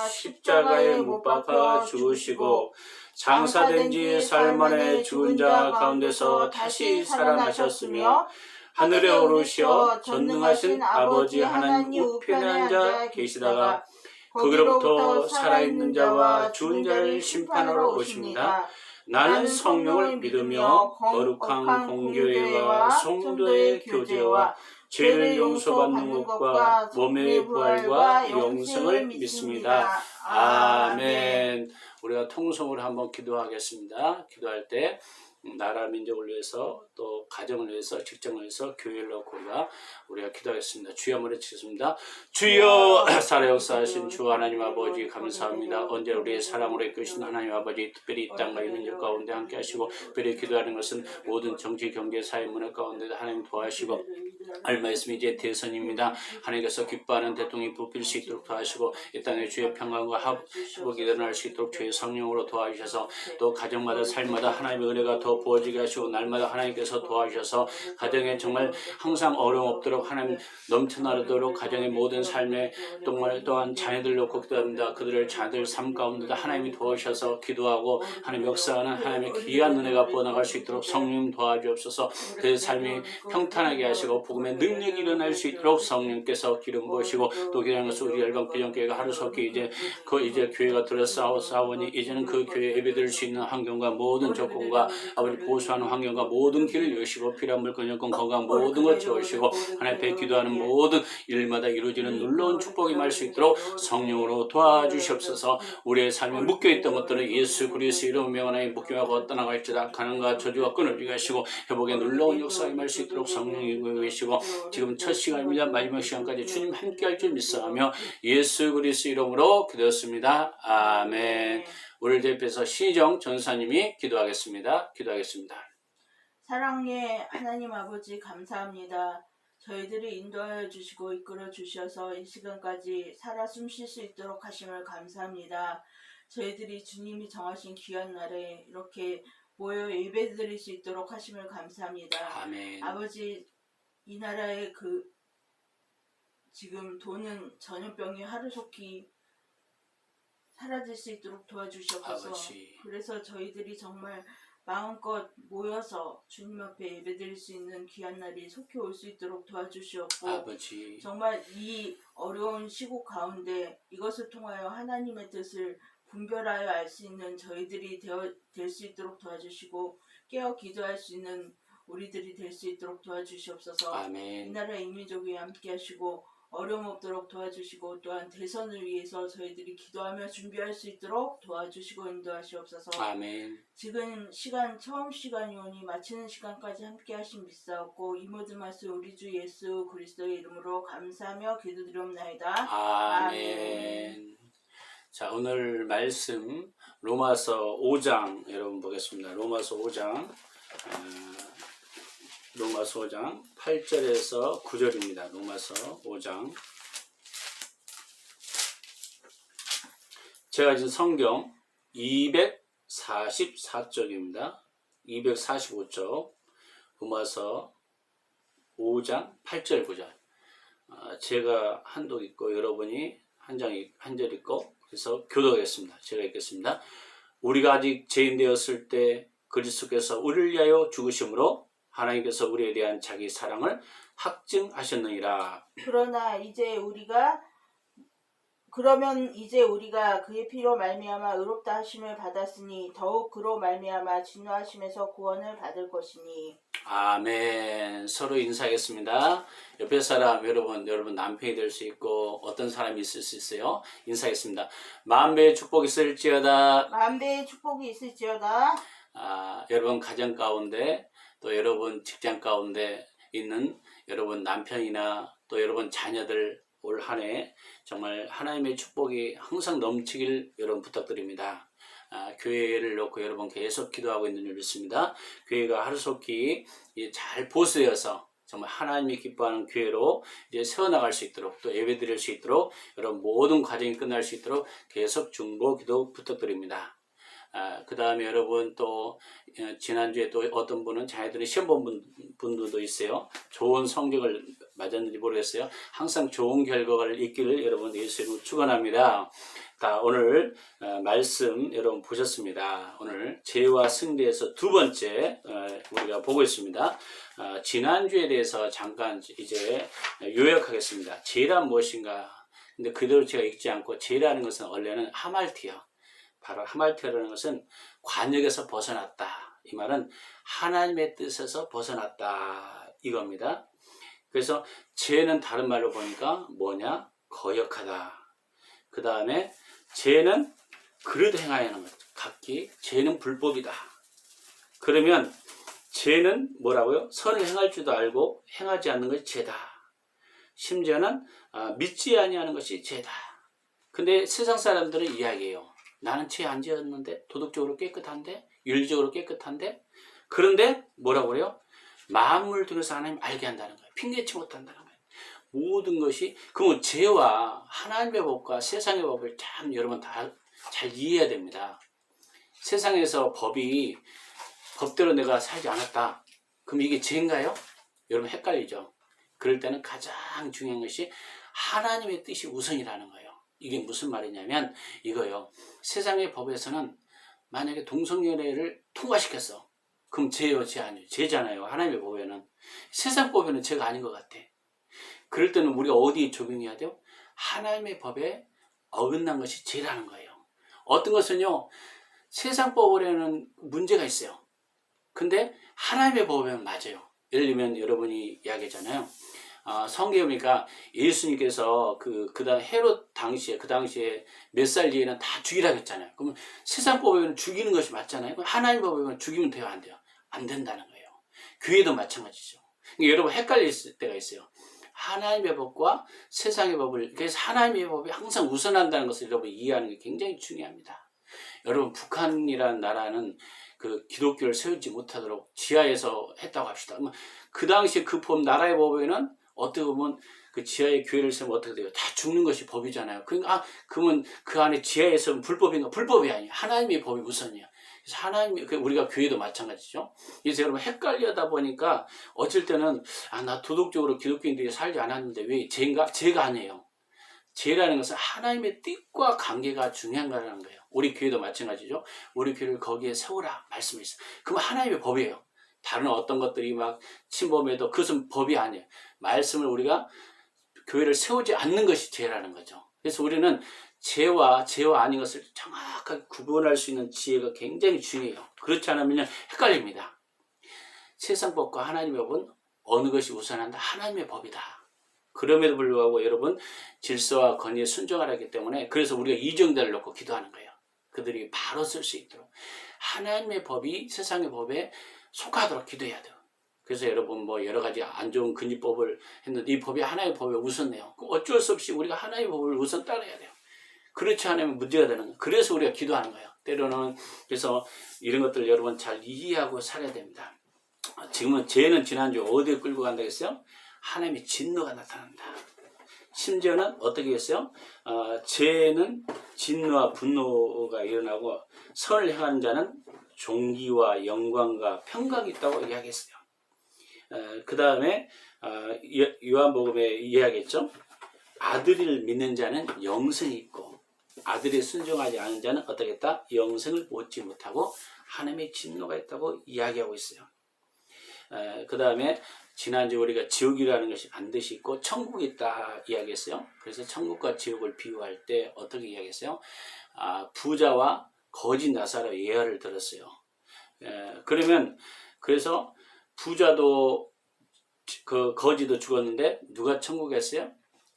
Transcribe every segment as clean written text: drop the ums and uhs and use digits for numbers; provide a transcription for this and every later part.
십자가에 못 박혀 죽으시고 장사된 지 사흘 만에 죽은 자 가운데서 다시 살아나셨으며 하늘에 오르시어 전능하신 아버지 하나님 우편에 앉아 계시다가 거기로부터 살아있는 자와 죽은 자를 심판하러 오십니다. 나는 성령을 믿으며 거룩한 공교회와 성도의 교제와 죄를 용서받는 것과 몸의 부활과 영생을 믿습니다. 아멘. 우리가 통성으로 한번 기도하겠습니다. 기도할 때 나라 민족을 위해서 또 가정을 위해서 직장을 위해서 교회를 놓고 우리가 기도하겠습니다. 주여 한번 외치겠습니다. 주여 살아 역사하신 주 하나님 아버지 감사합니다. 언제 우리의 사랑으로 이끄신 하나님 아버지 특별히 이 땅과 이 민족 가운데 함께 하시고 특별히 기도하는 것은 모든 정치 경제 사회 문화 가운데도 하나님 도와주시고 얼마 있으면 이제 대선입니다. 하나님께서 기뻐하는 대통령이 뽑힐 수 있도록 도와주시고 이 땅에 주의 평강과 회복이 일어날 수 있도록 주의 성령으로 도와주셔서 또 가정마다 삶마다 하나님의 은혜가 더 부어지게 하시고 날마다 하나님께서 도와주셔서 가정에 정말 항상 어려움 없도록 하나님 넘쳐나도록 가정의 모든 삶에 정말 또한 자녀들 놓고 기도합니다. 그들을 자녀들 삶 가운데도 하나님이 도와주셔서 기도하고 하나님 역사하는 하나님의 귀한 은혜가 부어나갈 수 있도록 성령 도와주옵소서. 그 삶이 평탄하게 하시고 복음의 능력이 일어날 수 있도록 성령께서 기름 부으시고 또 기도하는 것은 우리 열방교회가 하루속히 이제 교회가 들어싸우니 이제는 그 교회 예배드릴 수 있는 환경과 모든 조건과 아버지 보수하는 환경과 모든 길을 여시고 필요한 물건 여건 건강 모든 것 채우시고 하나님 앞에 기도하는 모든 일마다 이루어지는 놀라운 축복이 말 수 있도록 성령으로 도와주시옵소서. 우리의 삶에 묶여있던 것들은 예수 그리스도의 이름 명하나에 묶여가고 떠나갈지다. 가난과 저주와 끊어지게 하시고 회복의 놀라운 역사가 말 수 있도록 성령이 계시고 지금 첫 시간입니다. 마지막 시간까지 주님 함께 할 줄 믿사하며 예수 그리스도 이름으로 기도했습니다. 아멘. 우리를 대표해서 신희정 전사님이 기도하겠습니다. 사랑의 하나님 아버지 감사합니다. 저희들을 인도하여 주시고 이끌어 주셔서 이 시간까지 살아 숨 쉴 수 있도록 하심을 감사합니다. 저희들이 주님이 정하신 귀한 날에 이렇게 모여 예배드릴 수 있도록 하심을 감사합니다. 아멘. 아버지 이 나라의 지금 도는 전염병이 하루속히 사라질 수 있도록 도와주시옵소서. 아버지. 그래서 저희들이 정말 마음껏 모여서 주님 앞에 예배드릴 수 있는 귀한 날이 속히 올 수 있도록 도와주시옵고 아버지. 정말 이 어려운 시국 가운데 이것을 통하여 하나님의 뜻을 분별하여 알 수 있는 저희들이 될 수 있도록 도와주시고 깨어 기도할 수 있는 우리들이 될 수 있도록 도와주시옵소서. 아멘. 이 나라 인민족이 함께 하시고 어려움 없도록 도와주시고 또한 대선을 위해서 저희들이 기도하며 준비할 수 있도록 도와주시고 인도하시옵소서. 아멘. 지금 처음 시간이 오니 마치는 시간까지 함께 하신 믿사옵고 이 모든 말씀 우리 주 예수 그리스도의 이름으로 감사하며 기도드리옵나이다. 아멘. 자, 오늘 말씀 로마서 5장 여러분 보겠습니다. 로마서 5장 8절에서 9절입니다. 로마서 5장. 제가 지금 성경 244쪽입니다. 245쪽. 로마서 5장 8절 9절. 제가 한독 있고 여러분이 한 절 있고 그래서 교도하겠습니다. 제가 읽겠습니다. 우리가 아직 죄인 되었을 때 그리스도께서 우리를 위하여 죽으심으로 하나님께서 우리에 대한 자기 사랑을 확증하셨느니라. 그러면 이제 우리가 그의 피로 말미암아 의롭다 하심을 받았으니 더욱 그로 말미암아 진노하심에서 구원을 받을 것이니. 아멘. 서로 인사하겠습니다. 옆에 사람 여러분 남편이 될 수 있고 어떤 사람이 있을 수 있어요. 인사하겠습니다. 만배의 축복이 있을지어다. 만배의 축복이 있을지어다. 여러분 가정 가운데 또 여러분 직장 가운데 있는 여러분 남편이나 또 여러분 자녀들 올 한 해 정말 하나님의 축복이 항상 넘치길 여러분 부탁드립니다. 교회를 놓고 여러분 계속 기도하고 있는 줄 믿습니다. 교회가 하루속히 잘 보수되어서 정말 하나님이 기뻐하는 교회로 이제 세워나갈 수 있도록 또 예배드릴 수 있도록 여러분 모든 과정이 끝날 수 있도록 계속 중보 기도 부탁드립니다. 그 다음에 여러분 또 지난주에 또 어떤 분은 자녀들이 시험 본 분들도 있어요. 좋은 성적을 맞았는지 모르겠어요. 항상 좋은 결과를 있기를 여러분 예수 이름으로 축원합니다. 자, 오늘 말씀 여러분 보셨습니다. 오늘 죄와 승리에서 두 번째 우리가 보고 있습니다. 지난주에 대해서 잠깐 이제 요약하겠습니다. 죄란 무엇인가? 근데 그대로 제가 읽지 않고 죄라는 것은 원래는 하말티어. 바로 하말티어라는 것은 관역에서 벗어났다. 이 말은 하나님의 뜻에서 벗어났다. 이겁니다. 그래서 죄는 다른 말로 보니까 뭐냐? 거역하다. 그 다음에 죄는 그릇 행하여 하는 것. 각기 죄는 불법이다. 그러면 죄는 뭐라고요? 선을 행할 줄도 알고 행하지 않는 것이 죄다. 심지어는 믿지 아니하는 것이 죄다. 근데 세상 사람들은 이야기해요. 나는 죄 안 지었는데, 도덕적으로 깨끗한데, 윤리적으로 깨끗한데, 그런데 뭐라고 그래요? 만물 등에서 하나님 알게 한다는 거예요. 핑계치 못한다는 거예요. 모든 것이, 그러면 죄와 하나님의 법과 세상의 법을 참 여러분 다 잘 이해해야 됩니다. 세상에서 법대로 내가 살지 않았다. 그럼 이게 죄인가요? 여러분 헷갈리죠? 그럴 때는 가장 중요한 것이 하나님의 뜻이 우선이라는 거예요. 이게 무슨 말이냐면 이거요. 세상의 법에서는 만약에 동성연애를 통과시켰어. 그럼 죄요, 죄 아니에요? 죄잖아요. 하나님의 법에는. 세상 법에는 죄가 아닌 것 같아. 그럴 때는 우리가 어디에 적용해야 돼요? 하나님의 법에 어긋난 것이 죄라는 거예요. 어떤 것은요. 세상 법에는 문제가 있어요. 근데 하나님의 법에는 맞아요. 예를 들면 여러분이 이야기했잖아요. 성경이니까 예수님께서 헤롯 당시에 그 당시에 몇 살 뒤에는 다 죽이라고 했잖아요. 그러면 세상 법에는 죽이는 것이 맞잖아요. 그럼 하나님 법에는 죽이면 돼요, 안 돼요? 안 된다는 거예요. 교회도 마찬가지죠. 그러니까 여러분 헷갈릴 때가 있어요. 하나님의 법과 세상의 법을, 그래서 하나님의 법이 항상 우선한다는 것을 여러분 이해하는 게 굉장히 중요합니다. 여러분 북한이라는 나라는 그 기독교를 세우지 못하도록 지하에서 했다고 합시다. 그 당시 그 법, 나라의 법에는 어떻게 보면 그 지하에 교회를 세우면 어떻게 돼요? 다 죽는 것이 법이잖아요. 그러니까 그러면 그 안에 지하에서는 불법인가? 불법이 아니에요. 하나님의 법이 우선이야. 그래서 하나님이, 우리가 교회도 마찬가지죠. 그래서 여러분 헷갈려다 보니까 어쩔 때는 나 도덕적으로 기독교인들이 살지 않았는데 왜 죄인가? 죄가 아니에요. 죄라는 것은 하나님의 뜻과 관계가 중요한 거라는 거예요. 우리 교회도 마찬가지죠. 우리 교회를 거기에 세우라 말씀이 있어요. 그건 하나님의 법이에요. 다른 어떤 것들이 막 침범해도 그것은 법이 아니에요. 말씀을 우리가 교회를 세우지 않는 것이 죄라는 거죠. 그래서 우리는 죄와 아닌 것을 정확하게 구분할 수 있는 지혜가 굉장히 중요해요. 그렇지 않으면 헷갈립니다. 세상 법과 하나님의 법은 어느 것이 우선한다? 하나님의 법이다. 그럼에도 불구하고 여러분 질서와 권위에 순종하라 했기 때문에 그래서 우리가 이정자를 놓고 기도하는 거예요. 그들이 바로 쓸 수 있도록 하나님의 법이 세상의 법에 속하도록 기도해야 돼요. 그래서 여러분 여러 가지 안 좋은 근지법을 했는데 이 법이 하나님의 법에 우선해요. 어쩔 수 없이 우리가 하나님의 법을 우선 따라야 돼요. 그렇지 않으면 문제가 되는 거예요. 그래서 우리가 기도하는 거예요. 때로는 그래서 이런 것들 여러분 잘 이해하고 살아야 됩니다. 지금은 죄는 지난주 어디에 끌고 간다고 했어요? 하나님의 진노가 나타난다. 심지어는 어떻게 했어요? 죄는 진노와 분노가 일어나고 선을 행하는 자는 존귀와 영광과 평강이 있다고 이야기했어요. 그 다음에 요한복음에 이야기했죠. 아들을 믿는 자는 영생이 있고 아들이 순종하지 않은 자는 어떻게 했다? 영생을 얻지 못하고 하나님의 진노가 있다고 이야기하고 있어요. 그 다음에 지난주 우리가 지옥이라는 것이 반드시 있고 천국이 있다 이야기했어요. 그래서 천국과 지옥을 비유할 때 어떻게 이야기했어요? 부자와 거짓 나사로 예화를 들었어요. 그래서 부자도 그 거지도 죽었는데 누가 천국에 갔어요?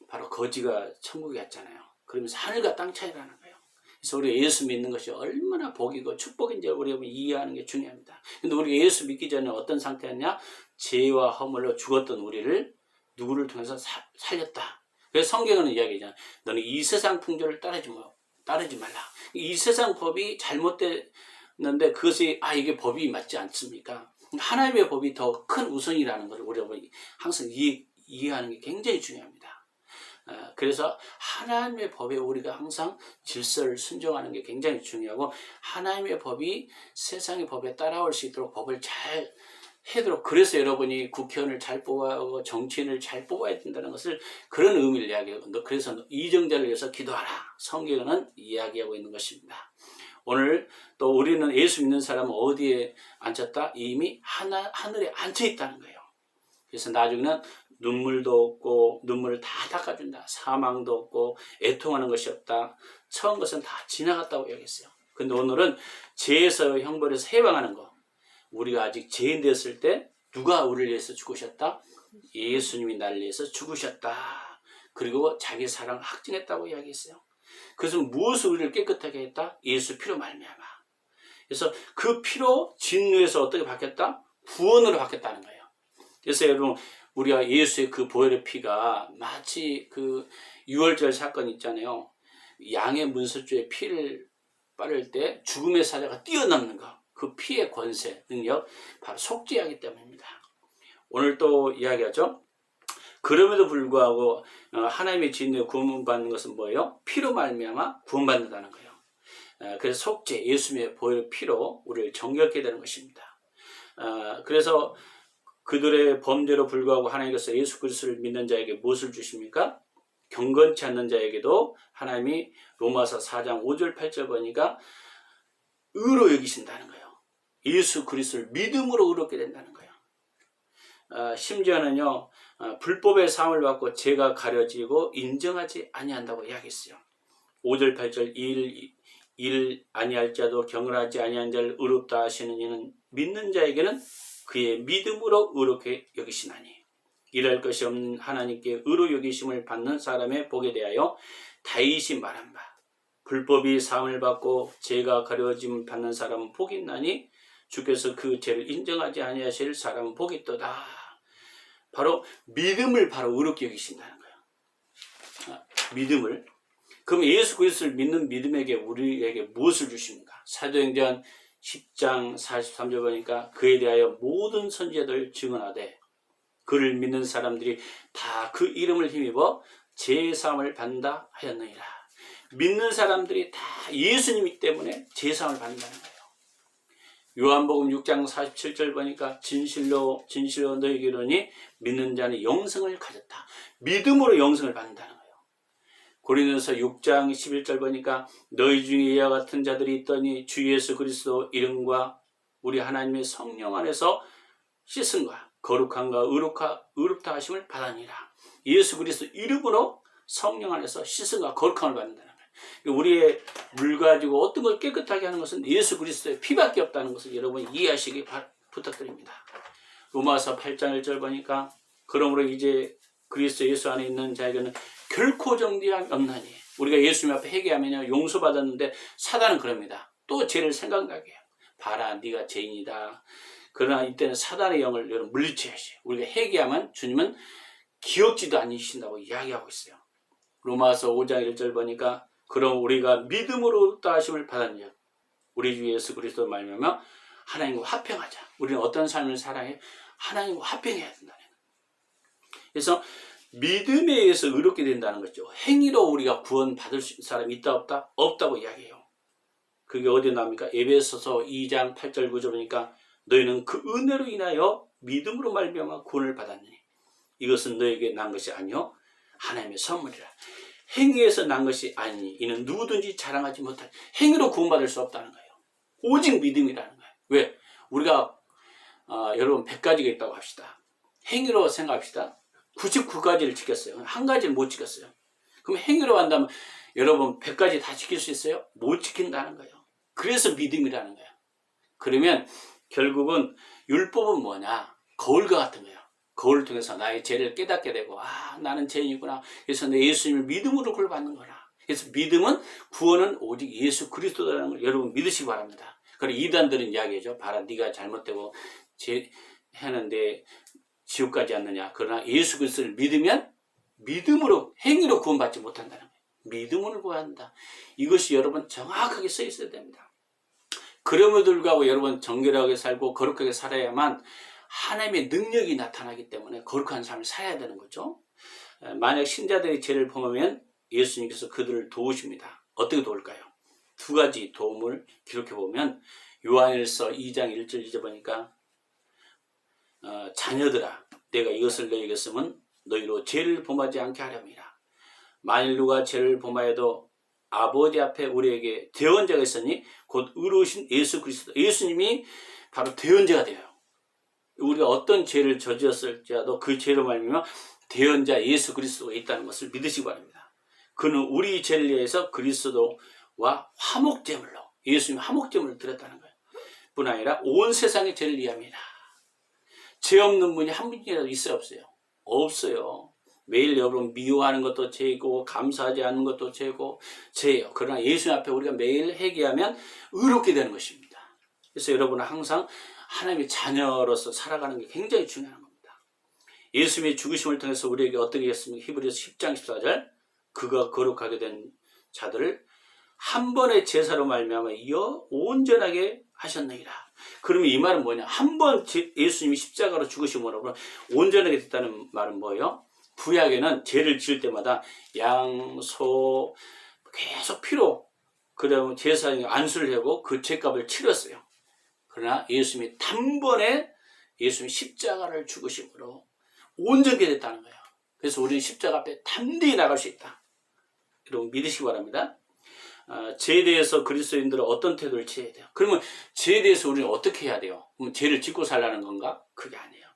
바로 거지가 천국에 갔잖아요. 그러면서 하늘과 땅 차이라는 거예요. 그래서 우리가 예수 믿는 것이 얼마나 복이고 축복인지 우리가 이해하는 게 중요합니다. 근데 우리가 예수 믿기 전에 어떤 상태였냐? 죄와 허물로 죽었던 우리를 누구를 통해서 살렸다. 그래서 성경은 이야기잖아요. 너는 이 세상 풍조를 따르지 말라. 이 세상 법이 잘못됐는데 그것이 이게 법이 맞지 않습니까? 하나님의 법이 더 큰 우선이라는 것을 우리가 항상 이해하는 게 굉장히 중요합니다. 그래서 하나님의 법에 우리가 항상 질서를 순종하는 게 굉장히 중요하고, 하나님의 법이 세상의 법에 따라올 수 있도록 법을 잘 해도록, 그래서 여러분이 국회의원을 잘 뽑아고 정치인을 잘 뽑아야 된다는 것을, 그런 의미를 이야기하고, 그래서 이정자를 위해서 기도하라, 성경은 이야기하고 있는 것입니다. 오늘 또 우리는 예수 믿는 사람은 어디에 앉혔다? 이미 하늘에 앉혀 있다는 거예요. 그래서 나중에는 눈물도 없고 눈물을 다 닦아준다. 사망도 없고 애통하는 것이 없다. 처음 것은 다 지나갔다고 이야기했어요. 근데 오늘은 죄에서 형벌에서 해방하는 거. 우리가 아직 죄인 되었을 때 누가 우리를 위해서 죽으셨다? 예수님이 나를 위해서 죽으셨다. 그리고 자기 사랑을 확증했다고 이야기했어요. 그래서 무엇을 우리를 깨끗하게 했다? 예수 피로 말미암아. 그래서 그 피로 진노에서 어떻게 바뀌었다? 구원으로 바뀌었다는 거예요. 그래서 여러분, 우리가 예수의 그 보혈의 피가 마치 그 유월절 사건 있잖아요. 양의 문설주에 피를 바를 때 죽음의 사자가 뛰어넘는 거. 그 피의 권세, 능력, 바로 속죄하기 때문입니다. 오늘 또 이야기하죠. 그럼에도 불구하고 하나님의 진노에 구원받는 것은 뭐예요? 피로 말미암아 구원받는다는 거예요. 그래서 속죄, 예수님의 보혈의 피로 우리를 정결케 되는 것입니다. 그래서 그들의 범죄로 불구하고 하나님께서 예수 그리스도를 믿는 자에게 무엇을 주십니까? 경건치 않는 자에게도 하나님이 로마서 4장 5절 8절 보니까 의로 여기신다는 거예요. 예수 그리스도를 믿음으로 의롭게 된다는 거예요. 심지어는요, 불법의 사함을 받고 죄가 가려지고 인정하지 아니한다고 이야기했어요. 5절 8절 일 아니할 자도 경건하지 아니한 자를 의롭다 하시는 이는 믿는 자에게는 그의 믿음으로 의롭게 여기시나니, 일할 것이 없는 하나님께 의로 여기심을 받는 사람의 복에 대하여 다윗이 말한 바, 불법이 사함을 받고 죄가 가려짐을 받는 사람은 복이 있나니 주께서 그 죄를 인정하지 아니하실 사람은 복이 있도다. 바로 믿음을 바로 의롭게 여기신다는 거예요. 믿음을. 그럼 예수 그리스도를 믿는 믿음에게 우리에게 무엇을 주십니까? 사도행전 10장 43절 보니까 그에 대하여 모든 선지자들 증언하되 그를 믿는 사람들이 다 그 이름을 힘입어 제사함을 받는다 하였느니라. 믿는 사람들이 다 예수님이기 때문에 제사함을 받는다는 거예요. 요한복음 6장 47절 보니까 진실로 너희에게 이르노니 믿는 자는 영생을 가졌다. 믿음으로 영생을 받는다는 거예요. 고린도서 6장 11절 보니까 너희 중에 이와 같은 자들이 있더니 주 예수 그리스도 이름과 우리 하나님의 성령 안에서 씻음과 거룩함과 의롭다 하심을 받으니라. 예수 그리스도 이름으로 성령 안에서 씻음과 거룩함을 받는다는 거예요. 우리의 물 가지고 어떤 걸 깨끗하게 하는 것은 예수 그리스도의 피밖에 없다는 것을 여러분 이해하시기 부탁드립니다. 로마서 8장 1절 보니까 그러므로 이제 그리스도 예수 안에 있는 자에게는 결코 정죄함이 없나니, 우리가 예수님 앞에 회개하면 용서받았는데 사단은 그럽니다. 또 죄를 생각나게 해요. 봐라, 네가 죄인이다. 그러나 이때는 사단의 영을 여러분 물리쳐야지. 우리가 회개하면 주님은 기억지도 않으신다고 이야기하고 있어요. 로마서 5장 1절 보니까 그럼 우리가 믿음으로 의롭다 하심을 받았냐, 우리 주 예수 그리스도 말미암아 하나님과 화평하자. 우리는 어떤 삶을 살아야 하나님과 화평해야 된다는 거예요. 그래서 믿음에 의해서 의롭게 된다는 거죠. 행위로 우리가 구원받을 사람이 있다 없다? 없다고 이야기해요. 그게 어디에 나옵니까? 에베소서 2장 8절 9절 보니까 너희는 그 은혜로 인하여 믿음으로 말미암아 구원을 받았느니 이것은 너에게 난 것이 아니요 하나님의 선물이라. 행위에서 난 것이 아니니 이는 누구든지 자랑하지 못할, 행위로 구원받을 수 없다는 거예요. 오직 믿음이라는 거예요. 왜? 우리가 여러분 100가지가 있다고 합시다. 행위로 생각합시다. 99가지를 지켰어요. 한 가지를 못 지켰어요. 그럼 행위로 한다면 여러분 100가지 다 지킬 수 있어요? 못 지킨다는 거예요. 그래서 믿음이라는 거예요. 그러면 결국은 율법은 뭐냐? 거울과 같은 거예요. 거울을 통해서 나의 죄를 깨닫게 되고, 나는 죄인이구나. 그래서 내 예수님을 믿음으로 구원을 받는 거라. 그래서 믿음은, 구원은 오직 예수 그리스도라는 걸 여러분 믿으시기 바랍니다. 그리고 이단들은 이야기하죠. 봐라, 네가 잘못되고 죄 하는데 지옥 가지 않느냐. 그러나 예수 그리스도를 믿으면 믿음으로, 행위로 구원받지 못한다는 거예요. 믿음으로 구원한다. 이것이 여러분 정확하게 써 있어야 됩니다. 그럼에도 불구하고 여러분 정결하게 살고 거룩하게 살아야만 하나님의 능력이 나타나기 때문에 거룩한 삶을 살아야 되는 거죠. 만약 신자들이 죄를 범하면 예수님께서 그들을 도우십니다. 어떻게 도울까요? 두 가지 도움을 기록해 보면 요한일서 2장 1절 2절 보니까 자녀들아 내가 이것을 너희에게 쓰면 너희로 죄를 범하지 않게 하렵니다. 만일 누가 죄를 범하여도 아버지 앞에 우리에게 대언자가 있으니 곧 의로우신 예수 그리스도, 예수님이 바로 대언자가 돼요. 우리가 어떤 죄를 저질렀을지라도 그 죄로 말미암아 대언자 예수 그리스도가 있다는 것을 믿으시기 바랍니다. 그는 우리 죄를 위해서 그리스도와 화목제물로, 예수님 화목제물을 드렸다는 거예요. 뿐 아니라 온 세상의 죄를 위함이라. 죄 없는 분이 한 분이라도 있어요, 없어요? 없어요. 매일 여러분 미워하는 것도 죄고 감사하지 않는 것도 죄예요. 그러나 예수님 앞에 우리가 매일 회개하면 의롭게 되는 것입니다. 그래서 여러분은 항상 하나님의 자녀로서 살아가는 게 굉장히 중요한 겁니다. 예수님의 죽으심을 통해서 우리에게 어떻게 했습니까? 히브리서 10장 14절 그가 거룩하게 된 자들을 한 번의 제사로 말미암아 이어 온전하게 하셨느니라. 그러면 이 말은 뭐냐? 한 번 예수님이 십자가로 죽으심으로 온전하게 됐다는 말은 뭐예요? 구약에는 죄를 지을 때마다 양, 소 계속 피로 그러면 제사장이 안수를 하고 그 죄값을 치렀어요. 그러나 예수님이 단번에 예수님이 십자가를 죽으심으로 온전하게 됐다는 거예요. 그래서 우리는 십자가 앞에 담대히 나갈 수 있다. 여러분 믿으시기 바랍니다. 죄에 대해서 그리스도인들은 어떤 태도를 취해야 돼요? 그러면 죄에 대해서 우리는 어떻게 해야 돼요? 그럼 죄를 짓고 살라는 건가? 그게 아니에요.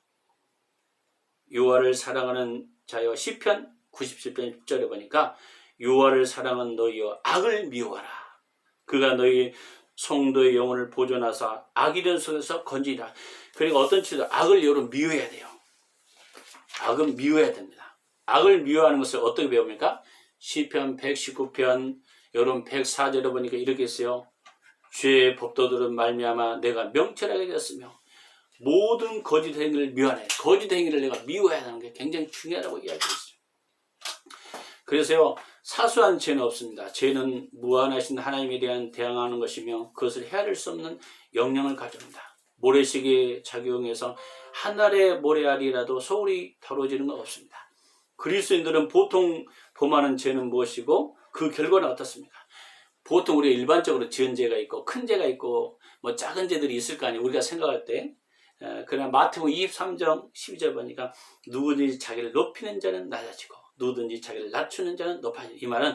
여호와를 사랑하는 자여 시편 97편 6절에 보니까 여호와를 사랑하는 너희여 악을 미워하라. 그가 너희 성도의 영혼을 보존하사 악이된 속에서 건지리라. 그러니까 어떤 죄도 악을 여러분 미워해야 돼요. 악은 미워해야 됩니다. 악을 미워하는 것을 어떻게 배웁니까? 시편 119편 여러분 104절에 보니까 이렇게 했어요. 죄의 법도들은 말미암아 내가 명철하게 되었으며 모든 거짓 행위를 미워하네. 거짓 행위를 내가 미워해야 하는 게 굉장히 중요하다고 이야기했어요. 그래서요, 사소한 죄는 없습니다. 죄는 무한하신 하나님에 대한 대항하는 것이며 그것을 헤아릴 수 없는 영향을 가져옵니다. 모래시계에 작용해서 한 알의 모래알이라도 소홀히 다뤄지는 건 없습니다. 그리스도인들은 보통 범하는 죄는 무엇이고 그 결과는 어떻습니까? 보통 우리가 일반적으로 지은 죄가 있고 큰 죄가 있고 뭐 작은 죄들이 있을 거 아니에요. 우리가 생각할 때. 그러나 마태복음 23장 12절 보니까 누구든지 자기를 높이는 자는 낮아지고 누구든지 자기를 낮추는 자는 높아지고, 이 말은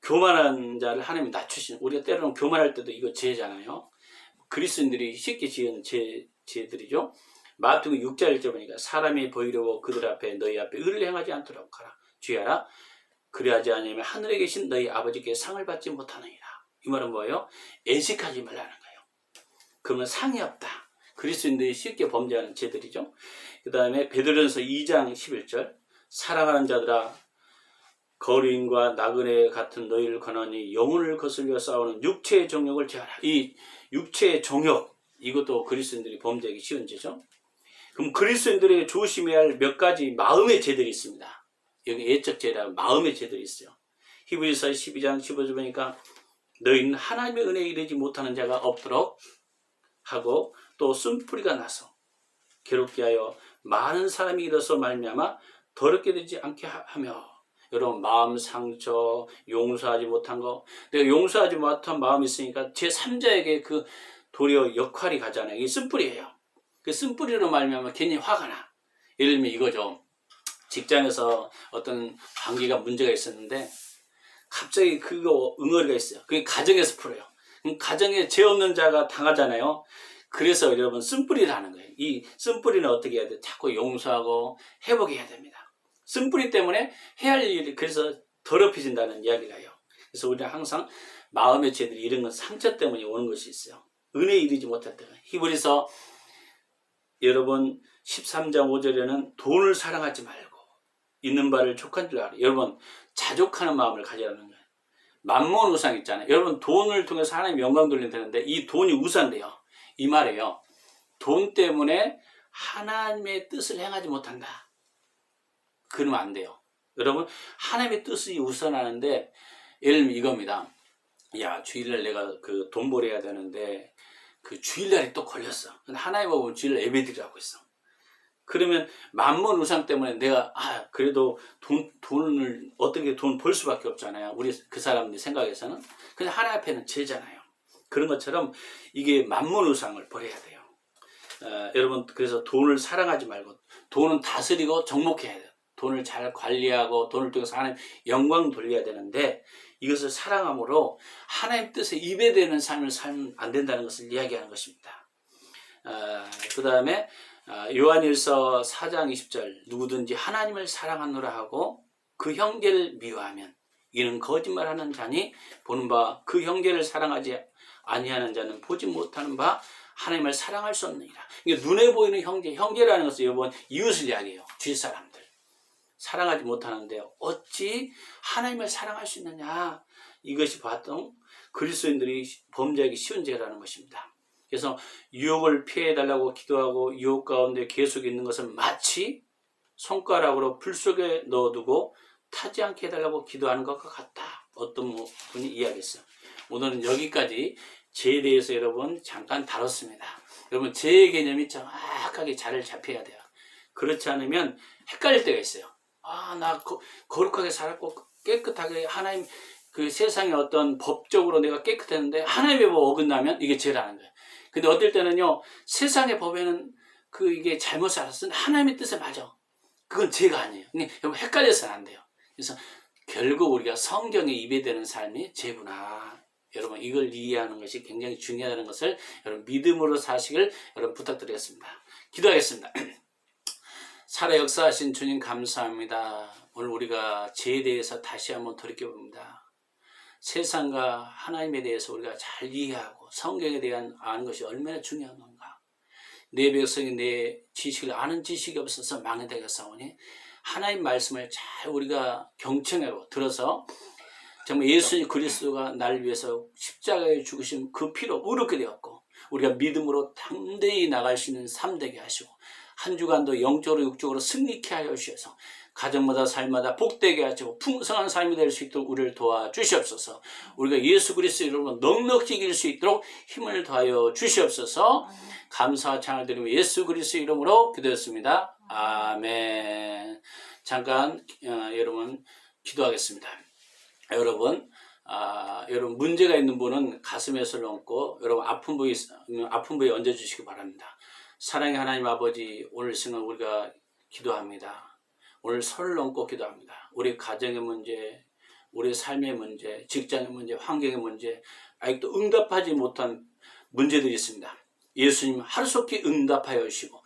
교만한 자를 하나님이 낮추시는, 우리가 때로는 교만할 때도 이거 죄잖아요. 그리스도인들이 쉽게 지은 죄들이죠. 마태복음 6장 1절 보니까 사람이 보이려고 그들 앞에 너희 앞에 의를 행하지 않도록 하라. 주의하라. 그리하지 않으면 하늘에 계신 너희 아버지께 상을 받지 못하느니라. 이 말은 뭐예요? 애식하지 말라는 거예요. 그러면 상이 없다. 그리스도인들이 쉽게 범죄하는 죄들이죠. 그 다음에 베드로전서 2장 11절 사랑하는 자들아 거류인과 나그네 같은 너희를 권하니 영혼을 거슬려 싸우는 육체의 정욕을 제하라. 이 육체의 정욕, 이것도 그리스도인들이 범죄하기 쉬운 죄죠. 그럼 그리스도인들이 조심해야 할 몇 가지 마음의 죄들이 있습니다. 여기 예적 죄라 마음의 죄들이 있어요. 히브리서 12장 15절 보니까 너희는 하나님의 은혜에 이르지 못하는 자가 없도록 하고 또 쓴뿌리가 나서 괴롭게 하여 많은 사람이 일어서 말미암아 더럽게 되지 않게 하며. 여러분 마음 상처, 용서하지 못한 거, 내가 용서하지 못한 마음이 있으니까 제3자에게 그 도리어 역할이 가잖아요. 이게 쓴뿌리예요. 그 쓴뿌리로 말미암아 괜히 화가 나. 예를 들면 이거죠. 직장에서 어떤 관계가 문제가 있었는데 갑자기 그거 응어리가 있어요. 그게 가정에서 풀어요. 그럼 가정에 죄 없는 자가 당하잖아요. 그래서 여러분 쓴뿌리를 하는 거예요. 이 쓴뿌리는 어떻게 해야 돼? 자꾸 용서하고 회복해야 됩니다. 쓴뿌리 때문에 해야 할 일이 그래서 더럽혀진다는 이야기가 해요. 그래서 우리는 항상 마음의 죄들이 이런 건 상처 때문에 오는 것이 있어요. 은혜에 이르지 못할 때가. 히브리서 여러분 13장 5절에는 돈을 사랑하지 말고 있는 바를 족한 줄 알아. 여러분 자족하는 마음을 가지라는 거예요. 만몬 우상 있잖아요. 여러분 돈을 통해서 하나님 영광 돌리면 되는데 이 돈이 우상돼요. 이 말이에요. 돈 때문에 하나님의 뜻을 행하지 못한다. 그러면 안 돼요. 여러분 하나님의 뜻이 우선하는데 예를 들면 이겁니다. 야 주일날 내가 그 돈벌이 해야 되는데 그 주일날이 또 걸렸어. 근데 하나님 보면 주일날 예배드리라고 있어. 그러면 만문 우상 때문에 내가 그래도 돈을 어떻게 돈 벌 수밖에 없잖아요. 우리 그 사람들 생각에서는. 그냥 하나님 앞에는 죄잖아요. 그런 것처럼 이게 만문 우상을 버려야 돼요. 여러분, 그래서 돈을 사랑하지 말고 돈은 다스리고 정복해야 돼요. 돈을 잘 관리하고 돈을 통해서 하나님 영광 돌려야 되는데, 이것을 사랑함으로 하나님 뜻에 입에대는 삶을 살면 안 된다는 것을 이야기하는 것입니다. 그 다음에 요한일서 4장 20절, 누구든지 하나님을 사랑하노라 하고 그 형제를 미워하면 이는 거짓말하는 자니 보는 바 그 형제를 사랑하지 아니하는 자는 보지 못하는 바 하나님을 사랑할 수 없느니라. 이게 눈에 보이는 형제라는 것은 여러분 이웃을 이야기해요. 주위 사람들 사랑하지 못하는데 어찌 하나님을 사랑할 수 있느냐. 이것이 보통 그리스도인들이 범죄하기 쉬운 죄라는 것입니다. 그래서 유혹을 피해달라고 기도하고 유혹 가운데 계속 있는 것은 마치 손가락으로 불 속에 넣어두고 타지 않게 해달라고 기도하는 것과 같다. 어떤 분이 이야기했어요. 오늘은 여기까지 죄에 대해서 여러분 잠깐 다뤘습니다. 여러분 죄의 개념이 정확하게 잘 잡혀야 돼요. 그렇지 않으면 헷갈릴 때가 있어요. 나 거룩하게 살았고 깨끗하게 하나님 그 세상의 어떤 법적으로 내가 깨끗했는데 하나님의 법 어긋나면 이게 죄라는 거예요. 근데 어떨 때는요, 세상의 법에는 이게 잘못 살았으면 하나님의 뜻에 맞아. 그건 죄가 아니에요. 근데 여러분 헷갈려서는 안 돼요. 그래서 결국 우리가 성경에 입에대는 삶이 죄구나. 여러분 이걸 이해하는 것이 굉장히 중요하다는 것을 여러분 믿음으로 사시길 여러분 부탁드리겠습니다. 기도하겠습니다. 살아 역사하신 주님 감사합니다. 오늘 우리가 죄에 대해서 다시 한번 돌이켜봅니다. 세상과 하나님에 대해서 우리가 잘 이해하고 성경에 대한 아는 것이 얼마나 중요한 건가. 내 백성이 내 지식을 아는 지식이 없어서 망해되겠사오니 하나님 말씀을 잘 우리가 경청하고 들어서 정말 예수 그리스도가 나를 위해서 십자가에 죽으신 그 피로 의롭게 되었고 우리가 믿음으로 담대히 나갈 수 있는 삶 되게 하시고 한 주간도 영적으로 육적으로 승리케 하여 주셔서 가정마다 삶마다 복되게 하시고 풍성한 삶이 될 수 있도록 우리를 도와주시옵소서. 우리가 예수 그리스도 이름으로 넉넉히 이길 수 있도록 힘을 더하여 주시옵소서. 감사와 찬양을 드리며 예수 그리스도 이름으로 기도했습니다. 아멘. 잠깐 여러분 기도하겠습니다. 여러분 문제가 있는 분은 가슴에 손을 얹고 여러분 아픈 부위에 얹어주시기 바랍니다. 사랑의 하나님 아버지, 오늘 시간 우리가 기도합니다. 오늘 손을 얹고 기도합니다. 우리 가정의 문제, 우리 삶의 문제, 직장의 문제, 환경의 문제, 아직도 응답하지 못한 문제들이 있습니다. 예수님 하루속히 응답하여 주시고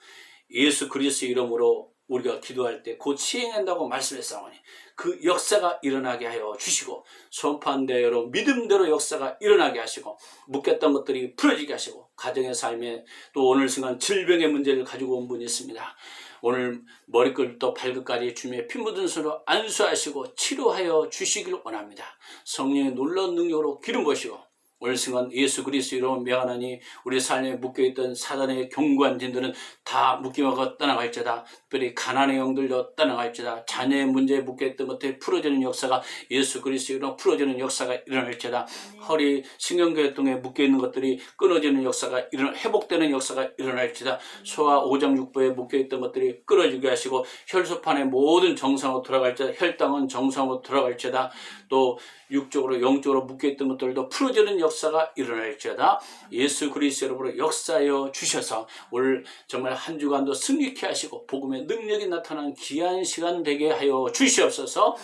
예수 그리스도 이름으로 우리가 기도할 때 곧 시행한다고 말씀했사오니 그 역사가 일어나게 하여 주시고 선포한대 여러분 믿음대로 역사가 일어나게 하시고 묶였던 것들이 풀어지게 하시고 가정의 삶에 또 오늘 순간 질병의 문제를 가지고 온 분이 있습니다. 오늘 머리끝부터 발끝까지 주님의 피 묻은 손으로 안수하시고 치료하여 주시기를 원합니다. 성령의 놀라운 능력으로 기름 부으시고 오늘 순간 예수 그리스도 이름으로 명하나니 우리 삶에 묶여있던 사단의 견고한 진들은 다 묶임하고 떠나갈지어다. 특별히 가난의 영들도 떠나갈지어다. 자녀의 문제에 묶여있던 것들이 풀어지는 역사가 예수 그리스도 이름으로 풀어지는 역사가 일어날지어다. 허리 신경계통에 묶여있는 것들이 끊어지는 역사가 회복되는 역사가 일어날지어다. 소화 오장육부에 묶여있던 것들이 끊어지게 하시고 혈소판의 모든 정상으로 돌아갈지어다. 혈당은 정상으로 돌아갈지어다. 또 육적으로 영적으로 묶여있던 것들도 풀어지는 역사가 일어날지어다. 예수 그리스도 이름으로 역사하여 주셔서 오늘 정말 한 주간도 승리케 하시고 복음의 능력이 나타나는 귀한 시간 되게 하여 주시옵소서.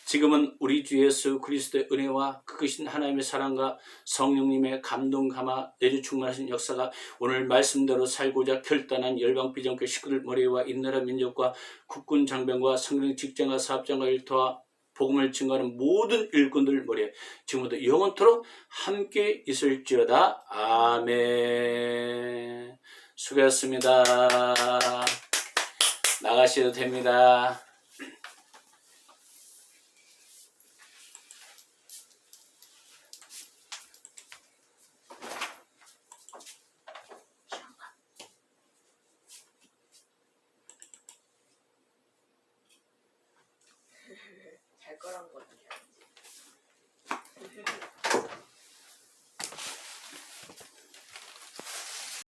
지금은 우리 주 예수 그리스도의 은혜와 크신 하나님의 사랑과 성령님의 감동 감화 내주 충만하신 역사가 오늘 말씀대로 살고자 결단한 열방 비전교 식구들 머리와 인나라 민족과 국군 장병과 성령 직장과 사업장과 일터와 복음을 증거하는 모든 일꾼들 머리에 지금부터 영원토록 함께 있을지어다. 아멘. 수고하셨습니다. 나가셔도 됩니다.